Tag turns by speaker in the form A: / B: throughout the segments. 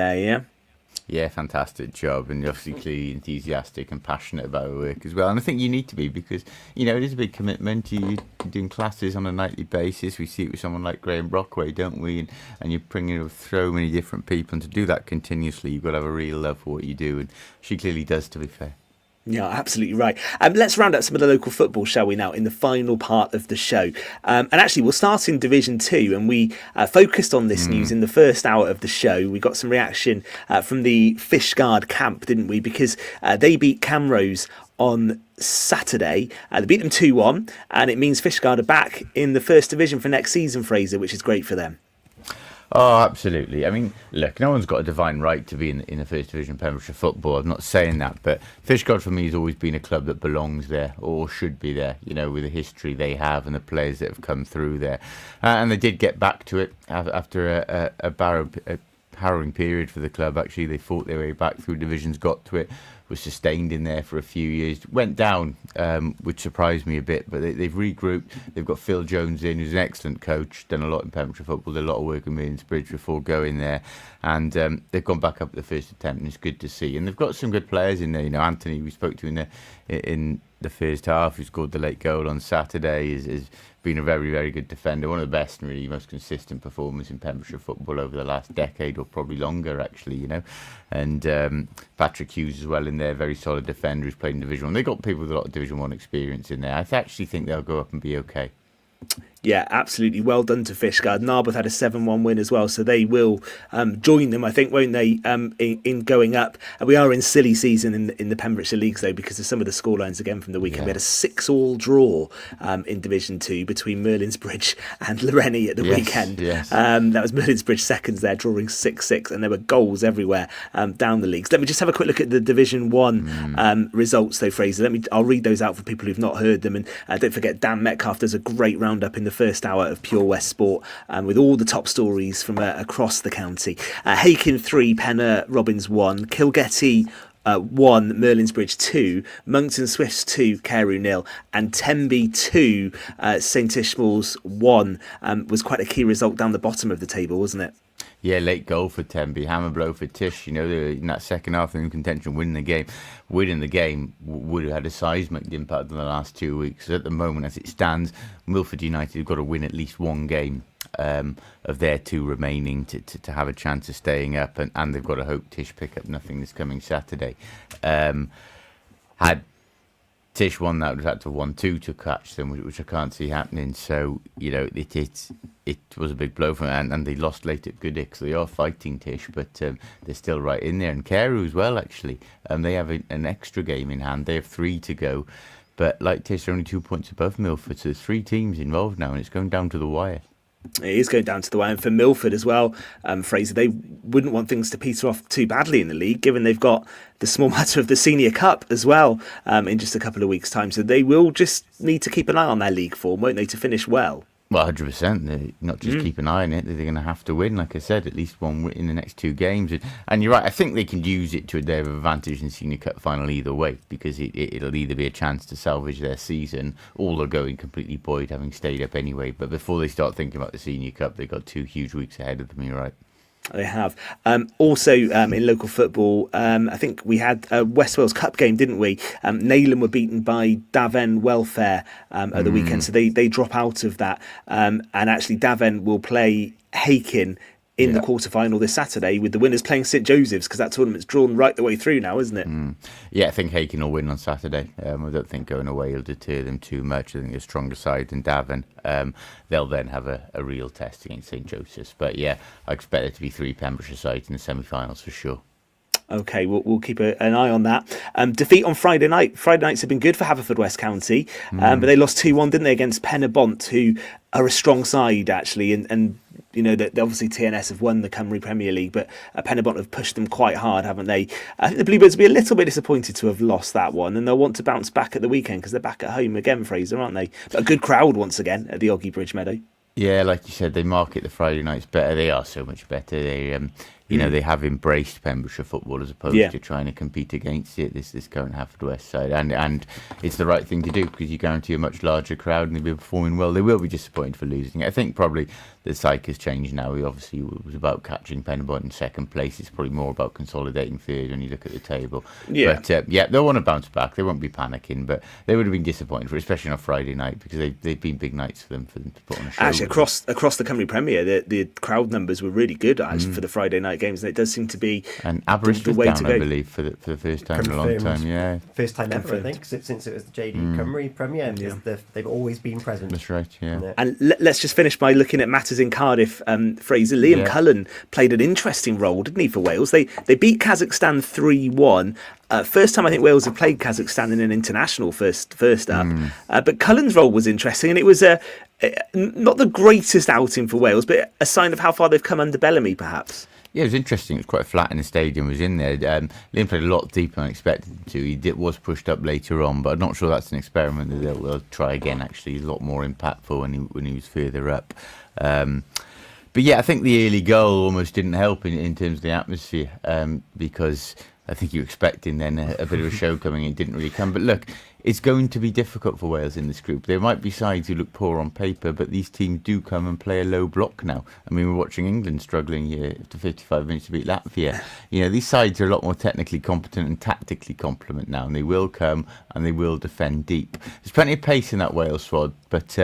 A: there, yeah?
B: Yeah, fantastic job, and obviously clearly enthusiastic and passionate about her work as well. And I think you need to be, because it is a big commitment. You're doing classes on a nightly basis. We see it with someone like Graham Brockway, don't we? And you're bringing so many different people, and to do that continuously, you've got to have a real love for what you do, and she clearly does, to be fair.
A: Yeah, absolutely right. Let's round up some of the local football, shall we, now, in the final part of the show. And actually, we'll start in Division 2, and we focused on this news in the first hour of the show. We got some reaction from the Fishguard camp, didn't we? Because they beat Camrose on Saturday. They beat them 2-1, and it means Fishguard are back in the First Division for next season, Fraser, which is great for them.
B: Oh, absolutely. I mean, look, no one's got a divine right to be in the First Division of Pembrokeshire football. I'm not saying that, but Fishguard for me has always been a club that belongs there, or should be there, with the history they have and the players that have come through there. And they did get back to it after a harrowing period for the club. Actually, they fought their way back through divisions, got to it, was sustained in there for a few years, went down, which surprised me a bit, but they've regrouped. They've got Phil Jones in, who's an excellent coach, done a lot in Pembrokeshire football, did a lot of work in Middlesbridge before going there, and they've gone back up at the first attempt, and it's good to see. And they've got some good players in there. Anthony, we spoke to in the first half, who scored the late goal on Saturday, is been a very, very good defender, one of the best and really most consistent performers in Pembrokeshire football over the last decade, or probably longer, actually, And Patrick Hughes as well in there, very solid defender who's played in Division 1. They've got people with a lot of Division 1 experience in there. I actually think they'll go up and be okay.
A: Yeah, absolutely. Well done to Fishguard. Narberth had a 7-1 win as well, so they will join them, I think, won't they, in going up. We are in silly season in the Pembrokeshire Leagues, though, because of some of the scorelines again from the weekend. Yeah. We had a 6-all draw in Division 2 between Merlinsbridge and Loreni at the weekend.
B: Yes.
A: That was Merlinsbridge seconds there, drawing 6-6, and there were goals everywhere down the leagues. Let me just have a quick look at the Division 1 results, though, Fraser. I'll read those out for people who've not heard them. And don't forget, Dan Metcalf does a great roundup in the first hour of Pure West Sport with all the top stories from across the county. Hakin 3, Pennar Robins 1, Kilgetty 1, Merlinsbridge 2, Monkton Swifts 2, Carew 0, and Tenby 2, St Ishmael's 1 was quite a key result down the bottom of the table, wasn't it?
B: Yeah, late goal for Tenby, hammer blow for Tish. In that second half, they're in contention, winning the game. Winning the game would have had a seismic impact in the last 2 weeks. So at the moment, as it stands, Milford United have got to win at least one game of their 2 remaining to have a chance of staying up, and they've got to hope Tish pick up nothing this coming Saturday. Had Tish won, that would have had to have won 2 to catch them, which I can't see happening. So, it was a big blow for them, and they lost late at Goodwick, so they are fighting Tish, but they're still right in there. And Carew as well, actually. They have an extra game in hand. They have 3 to go. But like Tish, they're only 2 points above Milford, so there's 3 teams involved now, and it's going down to the wire.
A: It is going down to the wire. And for Milford as well, Fraser, they wouldn't want things to peter off too badly in the league, given they've got the small matter of the Senior Cup as well in just a couple of weeks' time. So they will just need to keep an eye on their league form, won't they, to finish well?
B: Well, 100%. They're not just keep an eye on it. They're going to have to win, like I said, at least one in the next 2 games. And you're right. I think they can use it to their advantage in the Senior Cup final either way, because it'll either be a chance to salvage their season, or they're going completely buoyed, having stayed up anyway. But before they start thinking about the Senior Cup, they've got 2 huge weeks ahead of them. You're right.
A: They have. Also, in local football, I think we had a West Wales Cup game, didn't we? Neyland were beaten by Dafen Welfare at the weekend, so they drop out of that. And actually, Dafen will play Hakin in the quarter-final this Saturday, with the winners playing St Joseph's, because that tournament's drawn right the way through now, isn't it?
B: Yeah, I think Hakin will win on Saturday. I don't think going away will deter them too much. I think they're a stronger side than Dafen. They'll then have a real test against St Joseph's. But yeah, I expect there to be 3 Pembrokeshire sides in the semi-finals for sure.
A: Okay, we'll keep an eye on that. Defeat on Friday night. Friday nights have been good for Haverfordwest County, but they lost 2-1, didn't they, against Pennar, who are a strong side, actually, and that obviously TNS have won the Cymru Premier League, but Pennar have pushed them quite hard, haven't they? I think the Bluebirds will be a little bit disappointed to have lost that one, and they'll want to bounce back at the weekend because they're back at home again, Fraser, aren't they? But a good crowd once again at the Oggy Bridge Meadow.
B: Yeah, like you said, they market the Friday nights better. They are so much better. They You know, they have embraced Pembrokeshire football as opposed to trying to compete against it, this current Haverford side. And it's the right thing to do because you guarantee a much larger crowd and they'll be performing well. They will be disappointed for losing it. I think probably the psyche has changed now. We obviously was about catching Pennar in second place. It's probably more about consolidating third when you look at the table. Yeah. But they'll want to bounce back. They won't be panicking, but they would have been disappointed for it, especially on a Friday night because they've been big nights for them to put on a show.
A: Actually, across the Cymru Premier, the crowd numbers were really good for the Friday night games, and it does seem to be
B: and Aberystwyth
A: the way
B: down,
A: to go.
B: I believe, for the first time in a long time. Yeah,
C: first time ever, I think, since it was the JD Cymru Premier. They've always been present.
B: That's right. Yeah.
A: And let's just finish by looking at matters in Cardiff. Fraser, Liam Cullen played an interesting role, didn't he, for Wales? They beat Kazakhstan 3-1. First time I think Wales have played Kazakhstan in an international first up. But Cullen's role was interesting, and it was not the greatest outing for Wales, but a sign of how far they've come under Bellamy, perhaps.
B: Yeah, it was interesting. It was quite flat in the stadium. Was in there. Liam played a lot deeper than I expected him to. He was pushed up later on, but I'm not sure that's an experiment that they'll try again. Actually, he's a lot more impactful when he was further up. But yeah, I think the early goal almost didn't help in terms of the atmosphere because I think you were expecting then a bit of a show coming. It didn't really come. But look, it's going to be difficult for Wales in this group. There might be sides who look poor on paper, but these teams do come and play a low block now. I mean, we're watching England struggling here after 55 minutes to beat Latvia. You know, these sides are a lot more technically competent and tactically competent now, and they will come and they will defend deep. There's plenty of pace in that Wales squad, but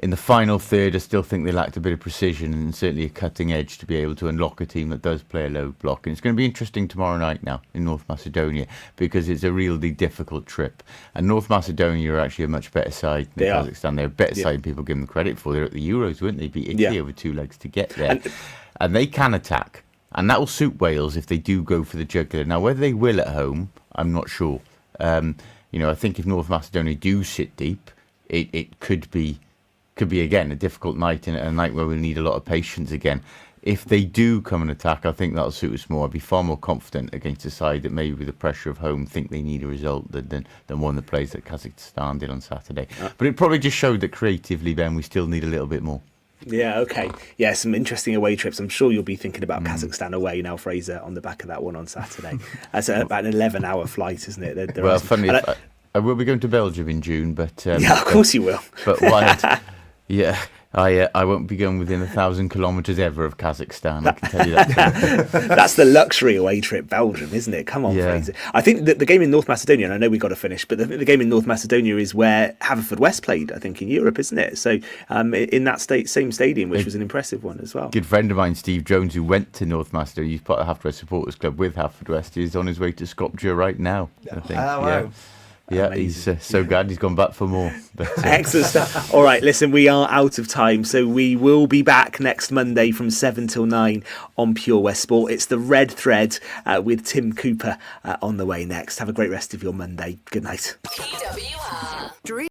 B: in the final third, I still think they lacked a bit of precision and certainly a cutting edge to be able to unlock a team that does play a low block. And it's going to be interesting tomorrow night now in North Macedonia because it's a really difficult trip. And North Macedonia are actually a much better side than Kazakhstan. They're a better side than people give them credit for. They're at the Euros, weren't they? Beat Italy over 2 legs to get there. And they can attack. And that will suit Wales if they do go for the jugular. Now, whether they will at home, I'm not sure. I think if North Macedonia do sit deep, it could be again a difficult night and a night where we'll need a lot of patience again. If they do come and attack, I think that'll suit us more. I'd be far more confident against a side that maybe with the pressure of home think they need a result than one that plays that Kazakhstan did on Saturday. But it probably just showed that creatively, Ben, we still need a little bit more.
A: Yeah, okay. Yeah, some interesting away trips. I'm sure you'll be thinking about Kazakhstan away now, Fraser, on the back of that one on Saturday. That's about an 11-hour flight, isn't it? There
B: funny, I will be going to Belgium in June, but...
A: yeah, of course you will.
B: But wild... Yeah, I won't be going within 1,000 kilometres ever of Kazakhstan, I can tell you that.
A: That's the luxury away trip, Belgium, isn't it? Come on, Fraser. I think that the game in North Macedonia, and I know we've got to finish, but the game in North Macedonia is where Haverford Play, I think, in Europe, isn't it? So in that same stadium, which was an impressive one as well.
B: Good friend of mine, Steve Jones, who went to North Macedonia, he's part of the Haverford Supporters Club with Haverford, is on his way to Skopje right now, I think.
C: Oh, wow.
B: Yeah,
A: amazing.
B: He's so glad he's gone back for more.
A: Excellent stuff. All right, listen, we are out of time, so we will be back next Monday from 7 till 9 on Pure West Sport. It's the Red Thread with Tim Cooper on the way next. Have a great rest of your Monday. Good night. PWR.